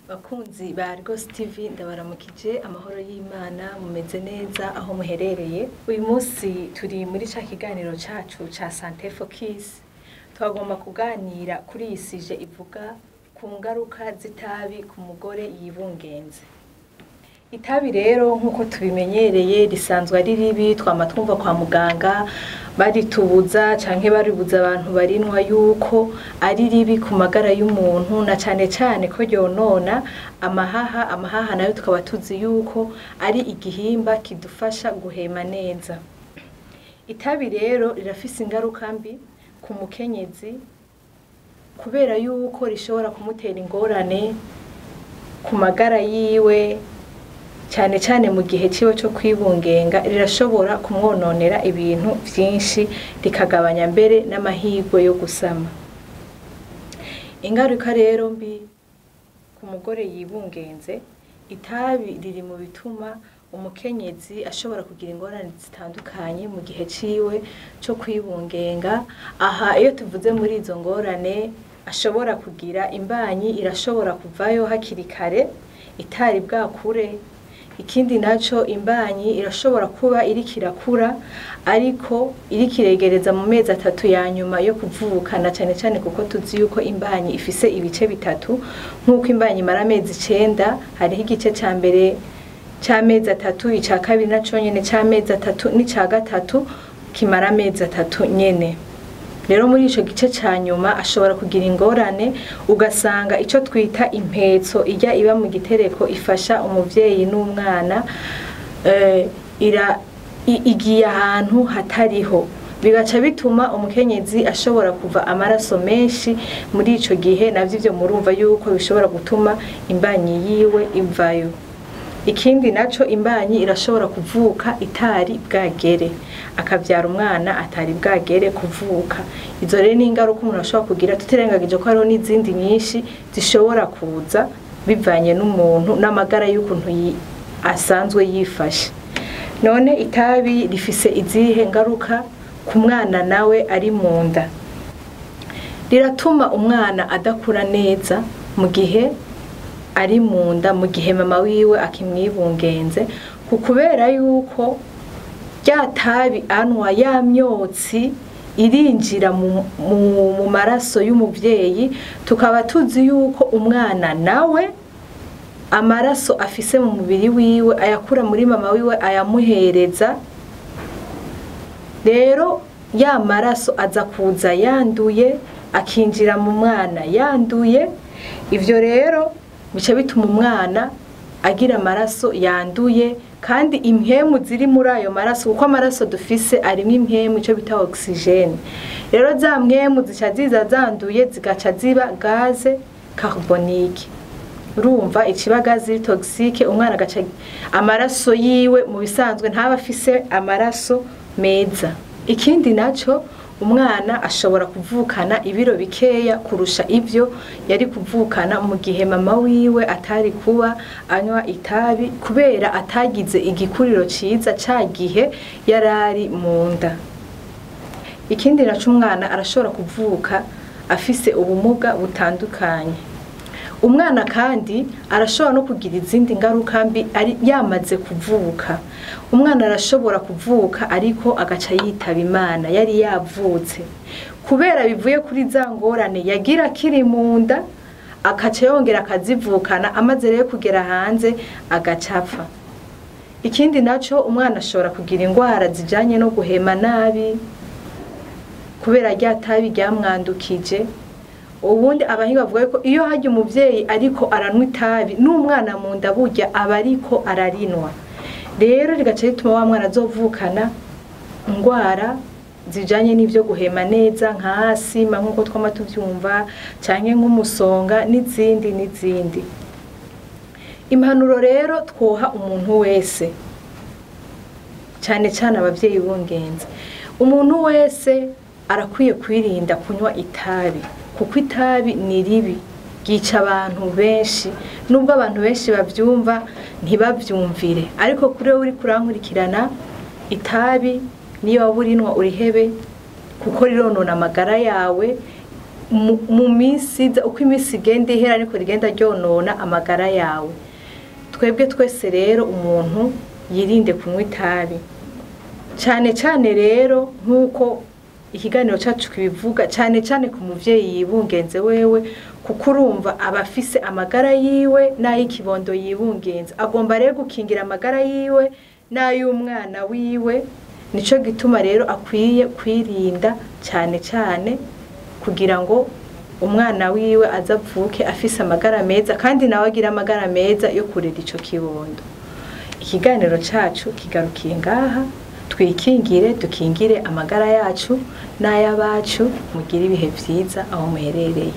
Bakunzi ba Argos TV ndabaramukije amahoro y'Imana mumeze neza aho muherereye. Uyu munsi turi muri ca kiganiro cacu ca Santé Focus. Twagomba kuganira kuri iyi sije ivuga ku ngaruka z'itabi ku mugore yibungenze. Itabi rero nkuko tubimenyereye risanzwe ari ribi, twama twumva kwa muganga baritubuza canke baribuza abantu barinwa yuko ari ribi ku magara y'umuntu, na cane cane ko ryonona amahaha nayo tukaba tuzi yuko ari igihimba kidufasha guhema neza. Itabi rero rirafise ingaruka mbi ku mukenyezi kubera yuko rishobora kumutera ingorane ku magara yiwe, cyane cyane mu gihe ciwe cyo kwibungenga rirashobora kumwononera ibintu vyinshi rikagabanya mbere n'amahirwe yo gusama. Ingaruka rero mbi ku mugore yibungenze, itabi riri mu bituma umukenyezi ashobora kugira ingorane zitandukanye mu gihe ciwe cyo kwibungenga. Aha iyo tuvuze muri izo ngorane, ashobora kugira imbanyi irashobora kuvayo hakiri kare itari bwakure. Ikindi naco imbanyi irashobora kuba irikirakura ariko irikiregereza mu mezi 3 ya nyuma yo kuvuka, na cane cane kuko tuzi yuko imbanyi ifise ibice bitatu. Nkuko imbanyi mara amezi 9, hariho igice ca mbere c'amezi 3, ica kabiri naco nyene c'amezi 3, n'ica gatatu kimara amezi 3 nyene. Rero muri ico gice ca nyuma ashobora kugira ingorane, ugasanga ico twita impetso ijya iba mu gitereko ifasha umuvyeyi n'umwana igiye ahantu hatariho, bigaca bituma umukenyezi ashobora kuva amaraso menshi muri ico gihe. Navyo ivyo murumva yuko bishobora gutuma imbanyi yiwe ivayo. Ikindi naco imbanyi irashobora kuvuka itari bwagere, akavyara umwana atari bwagere kuvuka. Izo rero ni ingaruka umuntu ashobora kugira, tutirengagije ko hariho n'izindi nyinshi zishobora kuza bivanye n'umuntu n'amagara y'ukuntu asanzwe yifashe. None itabi rifise izihe ngaruka ku mwana nawe ari mu nda? Riratuma umwana adakura neza mu gihe ari mu nda, mu gihe mama wiwe akimwibungenze, kubera yuko rya tabi anwa ya myotsi irinjira mu maraso y'umuvyeyi. Tukaba tuzi yuko umwana nawe amaraso afise mu mubiri wiwe ayakura muri mama wiwe ayamuhereza. Rero ya maraso aza kuza yanduye akinjira mu mwana yanduye. Ivyo rero bica bituma umwana agira amaraso yanduye, kandi impemu ziri muri ayo maraso, kuko amaraso dufise arimo impemu ico bita oxygene. Rero za mpemu zica ziza zanduye zigaca ziba gaze carbonique. Urumva iciba gaze toxique, umwana agaca amaraso yiwe mu bisanzwe ntaba afise amaraso meza. Ikindi naco umwana ashobora kuvukana ibiro bikeya kurusha ivyo yari kuvukana mu gihe mama wiwe atari kuba anywa itabi, kubera atagize igikuriro ciza ca gihe yarari mu nda. Ikindi naco umwana arashobora kuvuka afise ubumuga butandukanye. Umwana kandi arashobora no kugira izindi ngaruka mbi ari yamaze kuvuka. Umwana arashobora kuvuka ariko agaca yitaba Imana yari yavutse, kubera bivuye kuri za ngorane yagira kiri mu nda, akaca yongera akazivukana, amaze rero kugera hanze agacapfa. Ikindi naco umwana ashobora kugira ingwara zijanye no guhema nabi kubera rya tabi ryamwandukije. Ubundi abahinga bavuga ko iyo hajya umuvyeyi ariko aranwa itabi n'umwana mu nda burya aba ariko ararinwa. Rero rigaca rituma wa mwana azovukana ingwara zijanye n'ivyo guhema neza nka asima nkuko twama tuvyumva, canke nk'umusonga n'izindi. Impanuro rero twoha umuntu wese, cane cane abavyeyi bungenze, umuntu wese arakwiye kwirinda kunywa itabi, kuko itabi ni ribi, ryica abantu benshi, nubwo abantu benshi bavyumva ntibavyumvire, ariko kuri wewe uri kurankurikirana, itabi niyo waba urinwa urihebe, kuko rironona amagara yawe. Mu minsi uko iminsi igenda ihera ariko rigenda ryonona amagara yawe. Twebwe twese rero umuntu yirinde kunywa itabi, cyane cyane rero nk'uko ikiganiro cyacu kibivuga, cyane cyane ku muvyeyi yibungenze wewe, kuko urumva abafise amagara yiwe n'ay'ikibondo yibungenze, agomba rero gukingira amagara yiwe n'ay'umwana wiwe. Nico gituma rero akwiye kwirinda cyane cyane kugira ngo umwana wiwe azavuke afise amagara meza, kandi nawe agira amagara meza yo kurera ico kibondo. Ikiganiro cacu kigarukiye ngaha, twikingire dukingire amagara yacu n'ay'abacu. Mugire ibihe vyiza aho muherereye.